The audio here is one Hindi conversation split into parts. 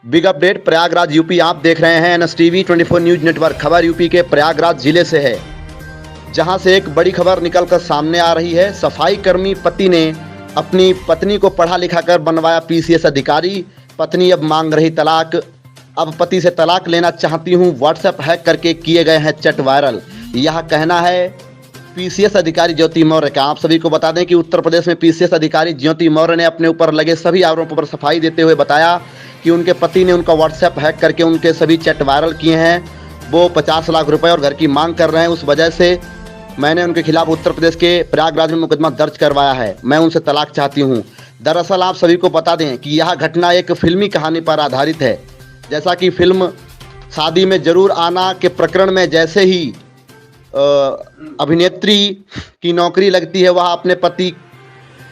Big update Prayagraj UP. आप देख रहे हैं NSTV 24 न्यूज नेटवर्क। खबर यूपी के प्रयागराज जिले से है, जहां से एक बड़ी खबर निकलकर सामने आ रही है। सफाई कर्मी पति ने अपनी पत्नी को पढ़ा लिखा कर बनवाया PCS अधिकारी। पत्नी अब मांग रही तलाक। अब पति से तलाक लेना चाहती हूं, व्हाट्सएप हैक करके किए गए हैं चैट वायरल। यह कहना है PCS अधिकारी ज्योति मौर्य का। आप सभी को बता दें कि उत्तर प्रदेश में PCS अधिकारी ज्योति मौर्य ने अपने ऊपर लगे सभी आरोपों पर सफाई देते हुए बताया कि उनके पति ने उनका व्हाट्सएप हैक करके उनके सभी चैट वायरल किए हैं। वो 50 लाख रुपए और घर की मांग कर रहे हैं। उस वजह से मैंने उनके खिलाफ उत्तर प्रदेश के प्रयागराज में मुकदमा दर्ज करवाया है। मैं उनसे तलाक चाहती हूँ। दरअसल आप सभी को बता दें कि यह घटना एक फिल्मी कहानी पर आधारित है। जैसा कि फिल्म शादी में जरूर आना के प्रकरण में जैसे ही अभिनेत्री की नौकरी लगती है, वह अपने पति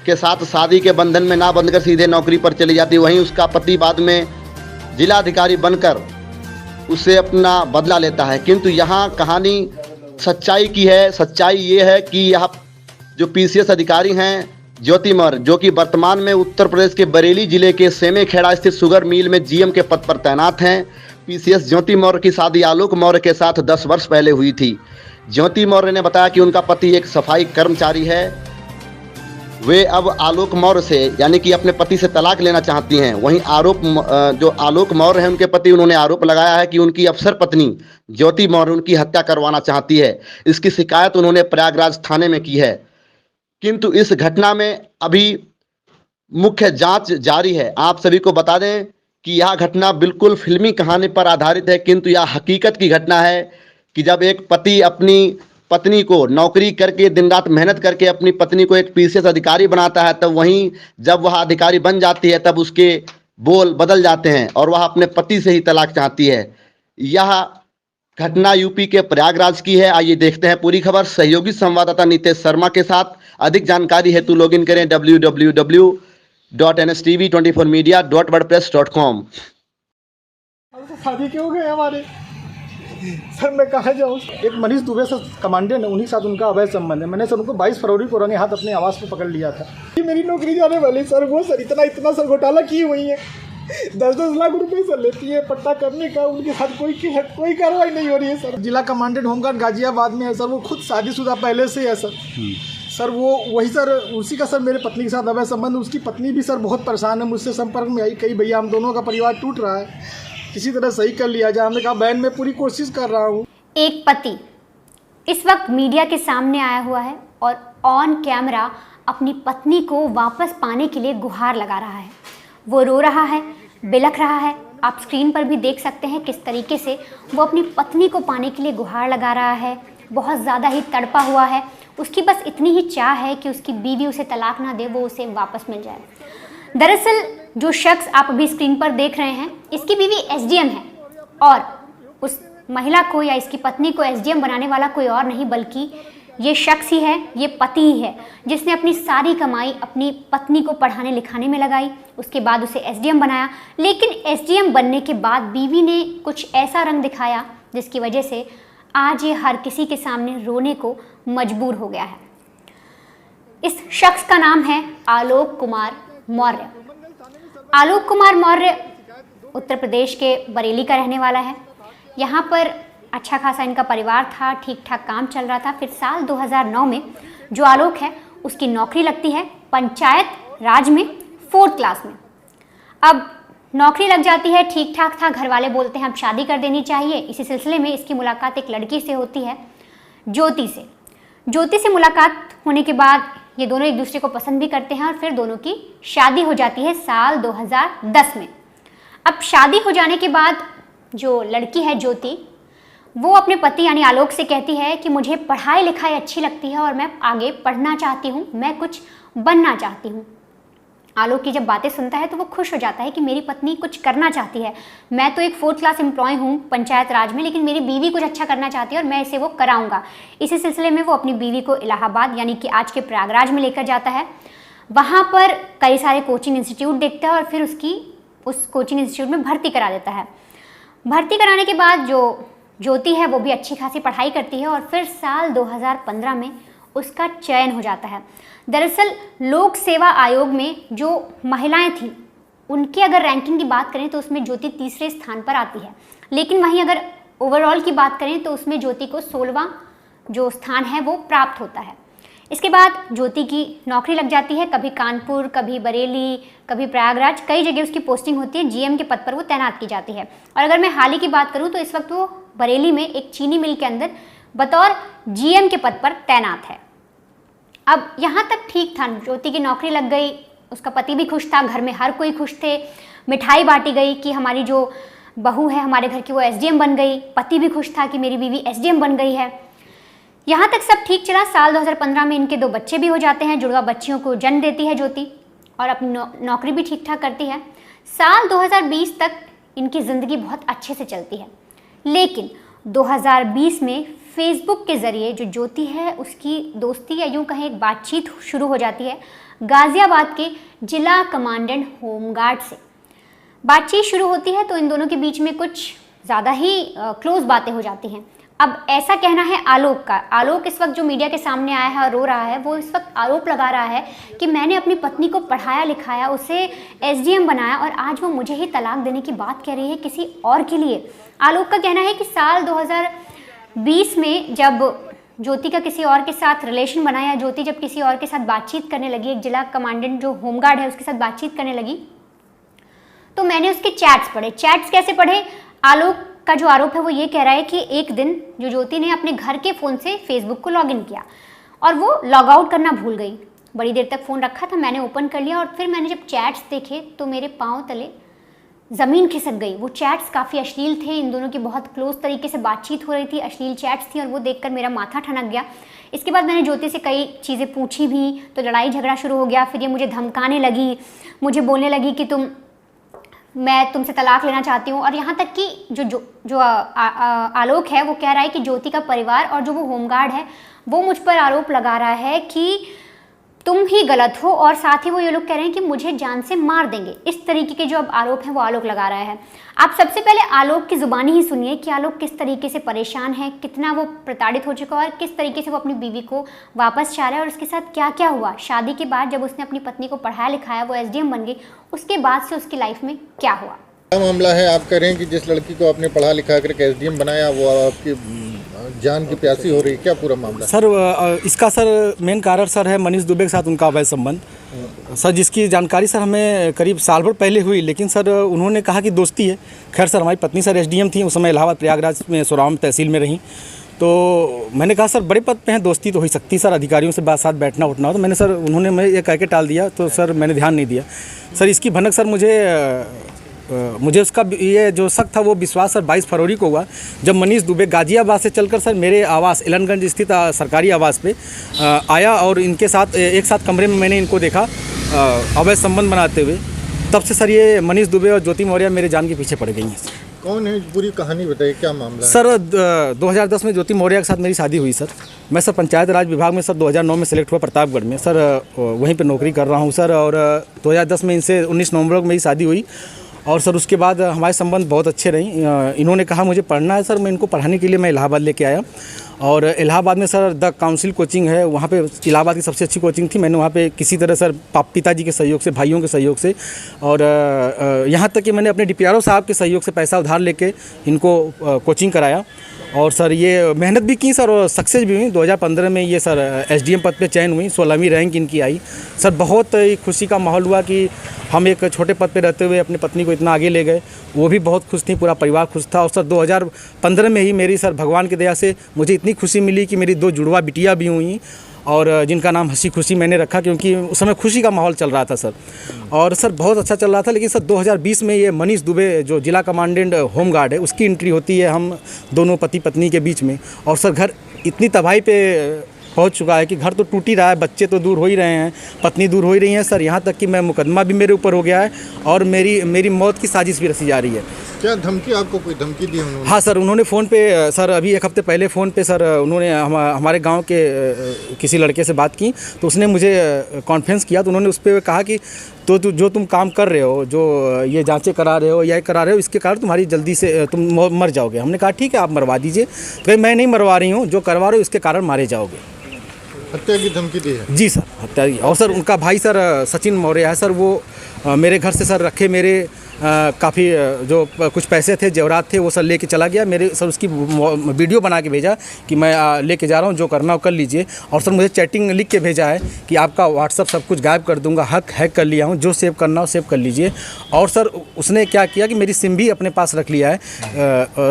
के साथ शादी के बंधन में ना बंधकर सीधे नौकरी पर चली जाती है। वहीं उसका पति बाद में जिला अधिकारी बनकर उससे अपना बदला लेता है। किंतु यहाँ कहानी सच्चाई की है। सच्चाई ये है कि यह जो PCS अधिकारी हैं ज्योति मौर्य, जो कि वर्तमान में उत्तर प्रदेश के बरेली जिले के सेमेखेड़ा स्थित शुगर मिल में GM के पद पर तैनात हैं। PCS ज्योति मौर्य की शादी आलोक मौर्य के साथ 10 वर्ष पहले हुई थी। ज्योति मौर्य ने बताया कि उनका पति एक सफाई कर्मचारी है। वे अब आलोक मौर्य से यानी कि अपने पति से तलाक लेना चाहती हैं। वहीं जो आलोक मौर्य हैं उनके पति, उन्होंने आरोप लगाया है कि उनकी अफसर पत्नी ज्योति मौर्य उनकी हत्या करवाना चाहती है। इसकी शिकायत उन्होंने प्रयागराज थाने में की है। किंतु इस घटना में अभी मुख्य जांच जारी है। आप सभी को बता दें कि यह घटना बिल्कुल फिल्मी कहानी पर आधारित है, किंतु यह हकीकत की घटना है कि जब एक पति अपनी पत्नी को नौकरी करके दिन रात मेहनत करके अपनी पत्नी को एक PCS अधिकारी बनाता है, तब वहीं जब वह अधिकारी बन जाती है तब उसके बोल बदल जाते हैं और वह अपने पति से ही तलाक चाहती है। यह घटना यूपी के प्रयागराज की है। आइए देखते हैं पूरी खबर सहयोगी संवाददाता नितेश शर्मा के साथ। अधिक जानकारी हेतु लॉगिन करें www.NSTV24media.wordpress.com। शादी क्यों हो गए हमारे सर? मैं कहाँ जाऊँ? एक मनीष दुबे सर कमांडेंट है, उन्हीं के साथ उनका अवैध संबंध है। मैंने सर उनको 22 फरवरी को रंगे हाथ अपने आवास पे पकड़ लिया था कि मेरी नौकरी जाने वाली। सर वो सर इतना सर घोटाला की हुई है। 10-10 लाख रुपए सर लेती है पट्टा करने का। उनके साथ कोई कार्रवाई नहीं हो रही है सर। जिला कमांडेंट होमगार्ड गाजियाबाद में है सर। वो खुद शादीशुदा पहले से है सर। सर वो वही सर उसी का सर मेरे पत्नी के साथ अवैध संबंध। उसकी पत्नी भी सर बहुत परेशान है, मुझसे संपर्क में आई कई भैया हम दोनों का परिवार टूट रहा है, किसी तरह सही कर लिया जाए। हमने कहा बहन मैं पूरी कोशिश कर रहा हूँ। एक पति इस वक्त मीडिया के सामने आया हुआ है और ऑन कैमरा अपनी पत्नी को वापस पाने के लिए गुहार लगा रहा है। वो रो रहा है, बिलख रहा है। आप स्क्रीन पर भी देख सकते हैं किस तरीके से वो अपनी पत्नी को पाने के लिए गुहार लगा रहा है। बहुत ज़्यादा ही तड़पा हुआ है। उसकी बस इतनी ही चाह है कि उसकी बीवी उसे तलाक ना दे, वो उसे वापस मिल जाए। दरअसल जो शख्स आप अभी स्क्रीन पर देख रहे हैं, इसकी बीवी SDM है और उस महिला को या इसकी पत्नी को SDM बनाने वाला कोई और नहीं बल्कि ये शख्स ही है, ये पति ही है, जिसने अपनी सारी कमाई अपनी पत्नी को पढ़ाने लिखाने में लगाई। उसके बाद उसे SDM बनाया, लेकिन SDM बनने के बाद बीवी ने कुछ ऐसा रंग दिखाया जिसकी वजह से आज ये हर किसी के सामने रोने को मजबूर हो गया है। इस शख्स का नाम है आलोक कुमार मौर्य। आलोक कुमार मौर्य उत्तर प्रदेश के बरेली का रहने वाला है। यहाँ पर अच्छा खासा इनका परिवार था, ठीक ठाक काम चल रहा था। फिर साल 2009 में जो आलोक है उसकी नौकरी लगती है पंचायत राज में 4th क्लास में। अब नौकरी लग जाती है, ठीक ठाक था। घर वाले बोलते हैं अब शादी कर देनी चाहिए। इसी सिलसिले में इसकी मुलाकात एक लड़की से होती है, ज्योति से। ज्योति से मुलाकात होने के बाद ये दोनों एक दूसरे को पसंद भी करते हैं और फिर दोनों की शादी हो जाती है साल 2010 में। अब शादी हो जाने के बाद जो लड़की है ज्योति, वो अपने पति यानी आलोक से कहती है कि मुझे पढ़ाई लिखाई अच्छी लगती है और मैं आगे पढ़ना चाहती हूँ, मैं कुछ बनना चाहती हूँ। आलोक की जब बातें सुनता है तो वो खुश हो जाता है कि मेरी पत्नी कुछ करना चाहती है। मैं तो एक 4th क्लास एम्प्लॉय हूँ पंचायत राज में, लेकिन मेरी बीवी कुछ अच्छा करना चाहती है और मैं इसे वो कराऊंगा। इसी सिलसिले में वो अपनी बीवी को इलाहाबाद यानी कि आज के प्रयागराज में लेकर जाता है। वहाँ पर कई सारे कोचिंग इंस्टीट्यूट देखता है और फिर उस कोचिंग इंस्टीट्यूट में भर्ती करा देता है। भर्ती कराने के बाद जो ज्योति है वो भी अच्छी खासी पढ़ाई करती है और फिर साल 2015 में उसका चयन हो जाता है। दरअसल लोक सेवा आयोग में जो महिलाएं थीं उनके अगर रैंकिंग की बात करें तो उसमें ज्योति तीसरे स्थान पर आती है, लेकिन वहीं अगर ओवरऑल की बात करें तो उसमें ज्योति को 16वां जो स्थान है वो प्राप्त होता है। इसके बाद ज्योति की नौकरी लग जाती है, कभी कानपुर, कभी बरेली, कभी प्रयागराज, कई जगह उसकी पोस्टिंग होती है, जीएम के पद पर वो तैनात की जाती है। और अगर मैं हाल ही की बात करूं तो इस वक्त वो बरेली में एक चीनी मिल के अंदर बतौर जीएम के पद पर तैनात है। अब यहाँ तक ठीक था, ज्योति की नौकरी लग गई, उसका पति भी खुश था, घर में हर कोई खुश थे, मिठाई बांटी गई कि हमारी जो बहू है हमारे घर की वो एसडीएम बन गई, पति भी खुश था कि मेरी बीवी एसडीएम बन गई है। यहाँ तक सब ठीक चला। साल 2015 में इनके 2 बच्चे भी हो जाते हैं, जुड़वा बच्चियों को जन्म देती है ज्योति और अपनी नौकरी भी ठीक ठाक करती है। साल 2020 तक इनकी ज़िंदगी बहुत अच्छे से चलती है, लेकिन 2020 में फेसबुक के ज़रिए जो ज्योति है उसकी दोस्ती या यूँ कहें एक बातचीत शुरू हो जाती है गाज़ियाबाद के जिला कमांडेंट होमगार्ड से। बातचीत शुरू होती है तो इन दोनों के बीच में कुछ ज़्यादा ही क्लोज बातें हो जाती हैं। अब ऐसा कहना है आलोक का, आलोक इस वक्त जो मीडिया के सामने आया है और रो रहा है, वो इस वक्त आरोप लगा रहा है कि मैंने अपनी पत्नी को पढ़ाया लिखाया, उसे एसडीएम बनाया और आज वो मुझे ही तलाक देने की बात कह रही है किसी और के लिए। आलोक का कहना है कि साल 2020 में जब ज्योति का किसी और के साथ रिलेशन बना या ज्योति जब किसी और के साथ बातचीत करने लगी, एक जिला कमांडेंट जो होमगार्ड है उसके साथ बातचीत करने लगी, तो मैंने उसके चैट्स पढ़े। चैट्स कैसे पढ़े? आलोक का जो आरोप है वो ये कह रहा है कि एक दिन जो ज्योति ने अपने घर के फ़ोन से फेसबुक को लॉगिन किया और वो लॉग आउट करना भूल गई। बड़ी देर तक फ़ोन रखा था, मैंने ओपन कर लिया और फिर मैंने जब चैट्स देखे तो मेरे पाँव तले ज़मीन खिसक गई। वो चैट्स काफ़ी अश्लील थे, इन दोनों की बहुत क्लोज तरीके से बातचीत हो रही थी, अश्लील चैट्स थी और वो देखकर मेरा माथा ठनक गया। इसके बाद मैंने ज्योति से कई चीज़ें पूछी भी तो लड़ाई झगड़ा शुरू हो गया। फिर ये मुझे धमकाने लगी, मुझे बोलने लगी कि मैं तुमसे तलाक लेना चाहती हूँ। और यहाँ तक कि आलोक है वो कह रहा है कि ज्योति का परिवार और जो वो होमगार्ड है वो मुझ पर आरोप लगा रहा है कि तुम ही गलत हो और साथ ही वो ये लोग कह रहे हैं कि मुझे जान से मार देंगे। इस तरीके के जो अब आरोप हैं वो आलोक लगा रहा है। आप सबसे पहले आलोक की ज़ुबानी ही सुनिए कि आलोक किस तरीके से परेशान है, कितना वो प्रताड़ित हो चुका है और किस तरीके से वो अपनी बीवी को वापस चाह रहा है और उसके साथ क्या क्या हुआ। शादी के बाद जब उसने अपनी पत्नी को पढ़ाया लिखाया, वो एसडीएम बन गई, उसके बाद से उसकी लाइफ में क्या हुआ। क्या मामला है? आप कह रहे हैं कि जिस लड़की को आपने पढ़ा लिखा करके एसडीएम बनाया वो आपकी जान की प्यासी हो रही है, क्या पूरा मामला? सर इसका सर मेन कारण सर है मनीष दुबे के साथ उनका अवैध संबंध सर, जिसकी जानकारी सर हमें करीब साल भर पहले हुई, लेकिन सर उन्होंने कहा कि दोस्ती है। खैर सर हमारी पत्नी सर एसडीएम थी, उस समय इलाहाबाद प्रयागराज में सोराम तहसील में रहीं, तो मैंने कहा सर बड़े पद पे हैं, दोस्ती तो हो सकती सर, अधिकारियों से साथ बैठना उठना हो, तो मैंने सर उन्होंने मैं ये कह के टाल दिया, तो सर मैंने ध्यान नहीं दिया। सर इसकी भनक सर मुझे उसका ये जो शक था वो विश्वास सर 22 फरवरी को हुआ, जब मनीष दुबे गाज़ियाबाद से चलकर सर मेरे आवास एलनगंज स्थित सरकारी आवास पे आया और इनके साथ एक साथ कमरे में मैंने इनको देखा अवैध संबंध बनाते हुए। तब से सर ये मनीष दुबे और ज्योति मौर्य मेरे जान के पीछे पड़ गई हैं। कौन है? पूरी कहानी बताइए, क्या मामला है? सर 2010 में ज्योति मौर्य के साथ मेरी शादी हुई सर। मैं सर पंचायत राज विभाग में सर 2009 में सेलेक्ट हुआ प्रतापगढ़ में सर, वहीं पर नौकरी कर रहा हूँ सर। और 2010 में इनसे 19 नवंबर को मेरी शादी हुई और सर उसके बाद हमारे संबंध बहुत अच्छे रही। इन्होंने कहा मुझे पढ़ना है सर, मैं इनको पढ़ाने के लिए मैं इलाहाबाद लेके आया और इलाहाबाद में सर द काउंसिल कोचिंग है, वहाँ पे इलाहाबाद की सबसे अच्छी कोचिंग थी। मैंने वहाँ पे किसी तरह सर पिताजी के सहयोग से, भाइयों के सहयोग से और यहाँ तक कि मैंने अपने डीपीआरओ साहब के सहयोग से पैसा उधार लेके इनको कोचिंग कराया और सर ये मेहनत भी की सर और सक्सेस भी हुई। 2015 में ये सर एसडीएम पद पे चयन हुई, 16वीं रैंक इनकी आई। सर बहुत ही खुशी का माहौल हुआ कि हम एक छोटे पद पे रहते हुए अपनी पत्नी को इतना आगे ले गए, वो भी बहुत खुश थी, पूरा परिवार खुश था। और सर 2015 में ही मेरी सर भगवान की दया से मुझे इतनी खुशी मिली कि मेरी 2 जुड़वा बिटिया भी हुई और जिनका नाम हंसी खुशी मैंने रखा, क्योंकि उस समय खुशी का माहौल चल रहा था सर। और सर बहुत अच्छा चल रहा था। लेकिन सर 2020 में ये मनीष दुबे जो जिला कमांडेंट होमगार्ड है उसकी एंट्री होती है हम दोनों पति पत्नी के बीच में और सर घर इतनी तबाही पे पहुंच चुका है कि घर तो टूट ही रहा है, बच्चे तो दूर हो ही रहे हैं, पत्नी दूर हो ही रही हैं सर। यहाँ तक कि मैं मुकदमा भी मेरे ऊपर हो गया है और मेरी मौत की साजिश भी रची जा रही है। क्या धमकी, आपको कोई धमकी दी उन्होंने? हाँ सर, उन्होंने फ़ोन पे सर अभी 1 हफ्ते पहले फ़ोन पे सर उन्होंने हमारे गांव के किसी लड़के से बात की तो उसने मुझे कॉन्फ्रेंस किया, तो उन्होंने उस पर कहा कि तो जो तुम काम कर रहे हो, जो ये जांचें करा रहे हो या करा रहे हो, इसके कारण तुम्हारी जल्दी से तुम मर जाओगे। हमने कहा ठीक है आप मरवा दीजिए, तो मैं नहीं मरवा रही हूँ, जो करवा रहे हो इसके कारण मारे जाओगे। हत्या की धमकी दी है? जी सर, हत्या की। और सर उनका भाई सर सचिन मौर्य है सर, वो मेरे घर से सर रखे मेरे काफ़ी जो कुछ पैसे थे, जेवरात थे, वो सर लेके चला गया। मेरे सर उसकी वीडियो बना के भेजा कि मैं लेके जा रहा हूँ, जो करना हो कर लीजिए। और सर मुझे चैटिंग लिख के भेजा है कि आपका व्हाट्सअप सब कुछ गायब कर दूंगा, हैक कर लिया हूँ, जो सेव करना हो सेव कर लीजिए। और सर उसने क्या किया कि मेरी सिम भी अपने पास रख लिया है,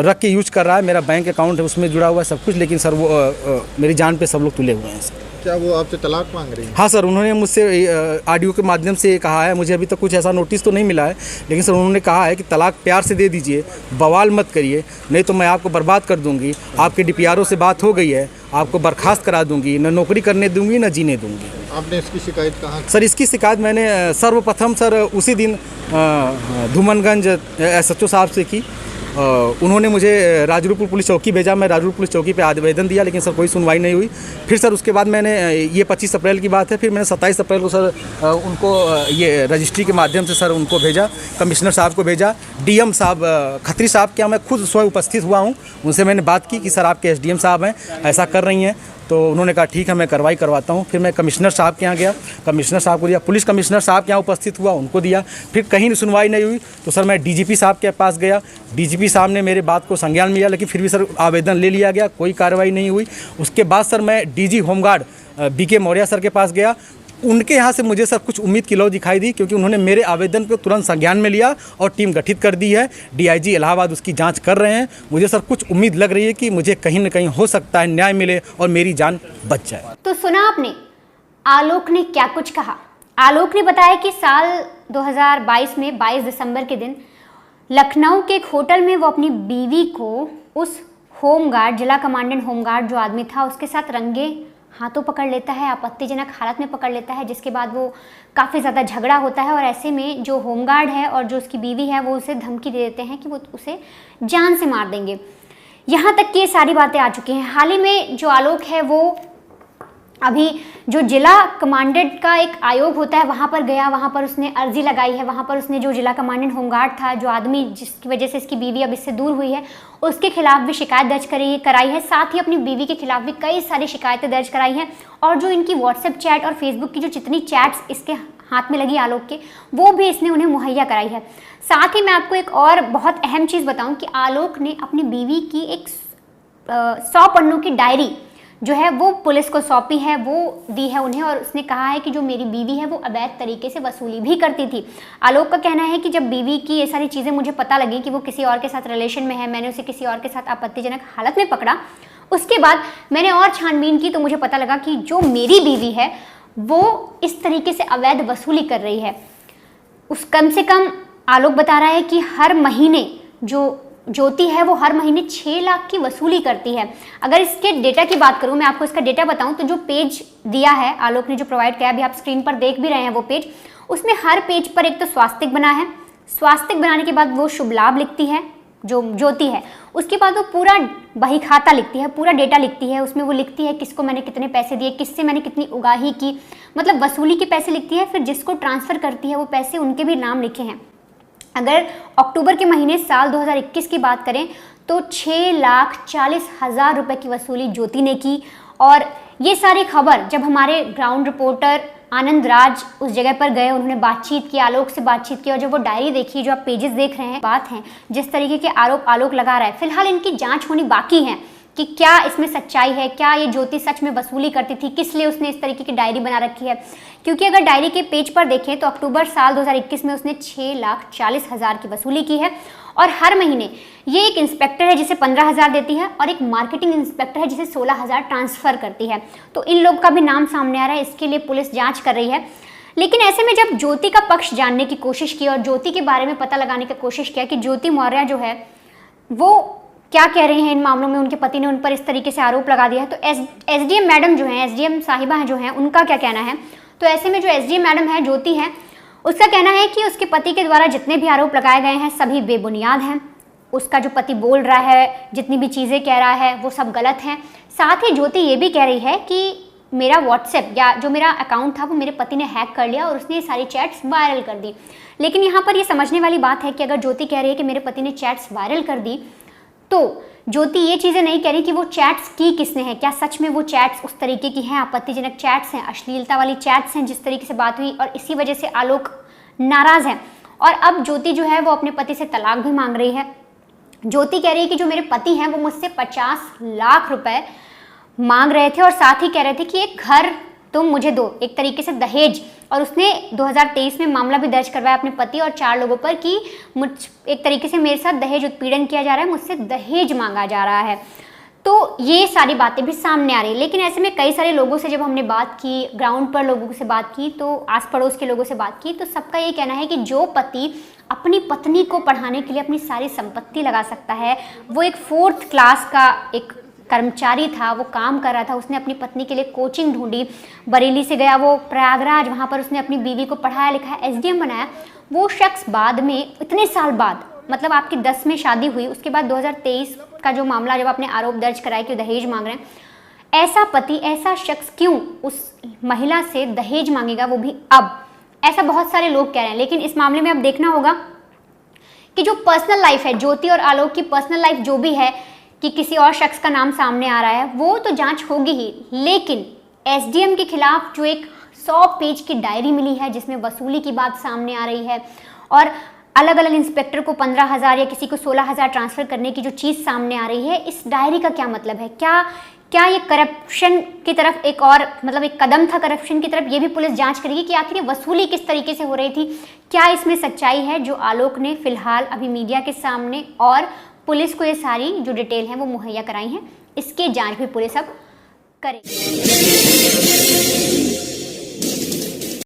रख के यूज कर रहा है। मेरा बैंक अकाउंट है उसमें जुड़ा हुआ है सब कुछ, लेकिन सर वो मेरी जान पे सब लोग तुले हुए हैं सर। क्या वो आपसे तलाक मांग रही है? हाँ सर, उन्होंने मुझसे ऑडियो के माध्यम से कहा है, मुझे अभी तक कुछ ऐसा नोटिस तो नहीं मिला है, लेकिन सर उन्होंने कहा है कि तलाक प्यार से दे दीजिए, बवाल मत करिए, नहीं तो मैं आपको बर्बाद कर दूंगी। आपके DPRO से बात हो गई है, आपको बर्खास्त करा दूंगी, न नौकरी करने दूंगी न जीने दूंगी। आपने इसकी शिकायत कहाँ? सर इसकी शिकायत मैंने सर्वप्रथम सर उसी दिन धूमनगंज SHO साहब से की। उन्होंने मुझे राजरूपुर पुलिस चौकी भेजा, मैं राजरूपुर पुलिस चौकी पे आवेदन दिया, लेकिन सर कोई सुनवाई नहीं हुई। फिर सर उसके बाद मैंने ये 25 अप्रैल की बात है, फिर मैंने 27 अप्रैल को सर उनको ये रजिस्ट्री के माध्यम से सर उनको भेजा, कमिश्नर साहब को भेजा। DM साहब खत्री साहब के यहाँ मैं खुद स्वयं उपस्थित हुआ हूँ, उनसे मैंने बात की कि सर आपके SDM साहब हैं ऐसा कर रही हैं, तो उन्होंने कहा ठीक है मैं कार्रवाई करवाता हूँ। फिर मैं कमिश्नर साहब के यहाँ गया, कमिश्नर साहब को दिया, पुलिस कमिश्नर साहब के यहाँ उपस्थित हुआ, उनको दिया। फिर कहीं सुनवाई नहीं हुई तो सर मैं DGP साहब के पास गया, DGP साहब ने मेरे बात को संज्ञान में लिया, लेकिन फिर भी सर आवेदन ले लिया गया, कोई कार्रवाई नहीं हुई। उसके बाद सर मैं DG home guard BK Maurya sir के पास गया, उनके यहाँ से मुझे सर कुछ उम्मीद की लौ दिखाई दी, क्योंकि उन्होंने मेरे आवेदन को तुरंत संज्ञान में लिया और टीम गठित कर दी है। DIG इलाहाबाद उसकी जांच कर रहे हैं। मुझे सर कुछ उम्मीद लग रही है कि मुझे कहीं न कहीं हो सकता है न्याय मिले और मेरी जान बच जाए। तो सुना आपने आलोक ने क्या कुछ कहा। आलोक ने बताया कि साल 2022 में 22 दिसंबर के दिन लखनऊ के एक होटल में वो अपनी बीवी को उस होमगार्ड, जिला कमांडेंट होमगार्ड जो आदमी था, उसके साथ रंगे हाथों पकड़ लेता है, आपत्तिजनक हालत में पकड़ लेता है, जिसके बाद वो काफ़ी ज़्यादा झगड़ा होता है। और ऐसे में जो होमगार्ड है और जो उसकी बीवी है वो उसे धमकी दे देते हैं कि वो उसे जान से मार देंगे। यहाँ तक कि ये सारी बातें आ चुकी हैं। हाल ही में जो आलोक है वो अभी जो जिला कमांडेंट का एक आयोग होता है वहाँ पर गया, वहाँ पर उसने अर्जी लगाई है, वहाँ पर उसने जो जिला कमांडेंट होमगार्ड था, जो आदमी जिसकी वजह से इसकी बीवी अब इससे दूर हुई है, उसके खिलाफ भी शिकायत दर्ज कराई है। साथ ही अपनी बीवी के खिलाफ भी कई सारी शिकायतें दर्ज कराई हैं। और जो इनकी व्हाट्सएप चैट और फेसबुक की जो जितनी चैट्स इसके हाथ में लगी आलोक के, वो भी इसने उन्हें मुहैया कराई है। साथ ही मैं आपको एक और बहुत अहम चीज़ बताऊँ कि आलोक ने अपनी बीवी की एक 100 पन्नों की डायरी जो है वो पुलिस को सौंपी है, वो दी है उन्हें। और उसने कहा है कि जो मेरी बीवी है वो अवैध तरीके से वसूली भी करती थी। आलोक का कहना है कि जब बीवी की ये सारी चीज़ें मुझे पता लगी कि वो किसी और के साथ रिलेशन में है, मैंने उसे किसी और के साथ आपत्तिजनक हालत में पकड़ा, उसके बाद मैंने और छानबीन की तो मुझे पता लगा कि जो मेरी बीवी है वो इस तरीके से अवैध वसूली कर रही है। उस कम से कम आलोक बता रहा है कि हर महीने जो ज्योति है वो हर महीने 6 लाख की वसूली करती है। अगर इसके डेटा की बात करूं, मैं आपको इसका डेटा बताऊं तो जो पेज दिया है आलोक ने, जो प्रोवाइड किया, अभी आप स्क्रीन पर देख भी रहे हैं वो पेज, उसमें हर पेज पर एक तो स्वास्तिक बना है, स्वास्तिक बनाने के बाद वो शुभ लाभ लिखती है जो ज्योति है, उसके बाद वो पूरा बही खाता लिखती है, पूरा डेटा लिखती है। उसमें वो लिखती है किसको मैंने कितने पैसे दिए, किससे मैंने कितनी उगाही की, मतलब वसूली के पैसे लिखती है। फिर जिसको ट्रांसफ़र करती है वो पैसे, उनके भी नाम लिखे हैं। अगर अक्टूबर के महीने साल 2021 की बात करें तो 6,40,000 रुपये की वसूली ज्योति ने की। और ये सारी खबर जब हमारे ग्राउंड रिपोर्टर आनंद राज उस जगह पर गए, उन्होंने बातचीत की, आलोक से बातचीत की, और जब वो डायरी देखी, जो आप पेजेस देख रहे हैं, बात है जिस तरीके के आरोप आलोक लगा रहा है, फिलहाल इनकी जांच होनी बाकी है कि क्या इसमें सच्चाई है, क्या ये ज्योति सच में वसूली करती थी, किस लिए उसने इस तरीके की डायरी बना रखी है। क्योंकि अगर डायरी के पेज पर देखें तो अक्टूबर साल 2021 में उसने 6,40,000 की वसूली की है। और हर महीने ये एक इंस्पेक्टर है जिसे 15,000 देती है और एक मार्केटिंग इंस्पेक्टर है जिसे 16,000 ट्रांसफ़र करती है। तो इन लोग का भी नाम सामने आ रहा है, इसके लिए पुलिस जाँच कर रही है। लेकिन ऐसे में जब ज्योति का पक्ष जानने की कोशिश की और ज्योति के बारे में पता लगाने की कोशिश किया कि ज्योति मौर्य जो है वो क्या कह रही हैं इन मामलों में, उनके पति ने उन पर इस तरीके से आरोप लगा दिया है, तो SDM मैडम जो हैं, SDM साहिबा जो हैं, उनका क्या कहना है। तो ऐसे में जो SDM मैडम है ज्योति हैं, उसका कहना है कि उसके पति के द्वारा जितने भी आरोप लगाए गए हैं सभी बेबुनियाद हैं। उसका जो पति बोल रहा है, जितनी भी चीज़ें कह रहा है, वो सब गलत हैं। साथ ही ज्योति ये भी कह रही है कि मेरा व्हाट्सएप या जो मेरा अकाउंट था वो मेरे पति ने हैक कर लिया और उसने ये सारी चैट्स वायरल कर दी। लेकिन यहाँ पर ये समझने वाली बात है कि अगर ज्योति कह रही है कि मेरे पति ने चैट्स वायरल कर दी, तो ज्योति ये चीज़ें नहीं कह रही कि वो चैट्स की किसने हैं, क्या सच में वो चैट्स उस तरीके की हैं, आपत्तिजनक चैट्स हैं, अश्लीलता वाली चैट्स हैं जिस तरीके से बात हुई, और इसी वजह से आलोक नाराज़ है। और अब ज्योति जो है वो अपने पति से तलाक भी मांग रही है। ज्योति कह रही है कि जो मेरे पति हैं वो मुझसे 50 लाख रुपए मांग रहे थे और साथ ही कह रहे थे कि एक घर तुम मुझे दो, एक तरीके से दहेज। और उसने 2023 में मामला भी दर्ज करवाया अपने पति और 4 लोगों पर कि एक तरीके से मेरे साथ दहेज उत्पीड़न किया जा रहा है, मुझसे दहेज मांगा जा रहा है। तो ये सारी बातें भी सामने आ रही है। लेकिन ऐसे में कई सारे लोगों से जब हमने बात की, ग्राउंड पर लोगों से बात की, तो आस पड़ोस के लोगों से बात की, तो सबका ये कहना है कि जो पति अपनी पत्नी को पढ़ाने के लिए अपनी सारी संपत्ति लगा सकता है, वो एक 4th क्लास का एक कर्मचारी था, वो काम कर रहा था, उसने अपनी पत्नी के लिए कोचिंग ढूंढी, बरेली से गया वो प्रयागराज, वहाँ पर उसने अपनी बीवी को पढ़ाया लिखाया, SDM बनाया। वो शख्स बाद में इतने साल बाद, मतलब आपकी 10 में शादी हुई, उसके बाद 2023 का जो मामला जब आपने आरोप दर्ज कराया कि दहेज मांग रहे हैं, ऐसा पति, ऐसा शख्स क्यों उस महिला से दहेज मांगेगा, वो भी अब? ऐसा बहुत सारे लोग कह रहे हैं। लेकिन इस मामले में अब देखना होगा कि जो पर्सनल लाइफ है, ज्योति और आलोक की पर्सनल लाइफ जो भी है, कि किसी और शख्स का नाम सामने आ रहा है, वो तो जांच होगी ही। लेकिन SDM के खिलाफ जो एक 100 पेज की डायरी मिली है जिसमें वसूली की बात सामने आ रही है और अलग अलग इंस्पेक्टर को 15,000 या किसी को 16,000 ट्रांसफ़र करने की जो चीज़ सामने आ रही है, इस डायरी का क्या मतलब है? क्या ये करप्शन की तरफ एक और मतलब एक कदम था करप्शन की तरफ? ये भी पुलिस जांच करेगी कि आखिर ये वसूली किस तरीके से हो रही थी, क्या इसमें सच्चाई है, जो आलोक ने फिलहाल अभी मीडिया के सामने और पुलिस को ये सारी जो डिटेल है वो मुहैया कराई हैं, इसकी जांच भी पुलिस अब करेगी।